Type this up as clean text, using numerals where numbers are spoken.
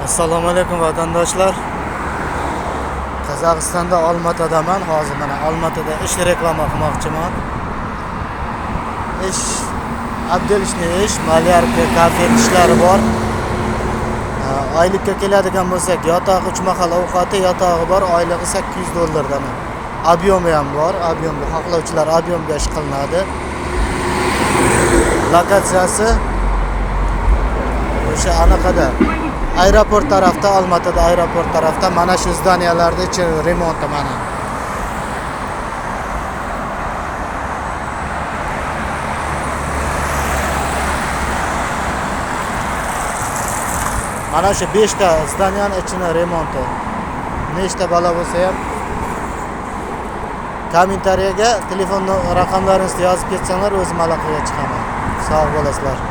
Assalomu alaykum vatandoshlar. Qozog'istonda Olmaotaman. Hozir mana Olmaotada ish reklama qilmoqchiman. Ish abdelishli ish, malyarka, kafe ishlari bor. Oylikka keladigan bo'lsak, yotog'i 3 mahal ovqati, yotog'i bor, oyligi $800 Obyomi ham bor. Obyomga xohlovchilar obyomga ish qilinadi. Lokatsiyasi o'sha anaqada aeroport tarafda, Olmaotada aeroport tarafda, mana shu zdaniyalarda ichi remonti mana. Mana shu 5 ta zdaniyaning ichini remonti. Nechta bola bo'lsa ham kommentariyaga telefon raqamlaringizni yozib ketsanglar, o'zim aloqaga chiqaman. Sog' bo'lasizlar.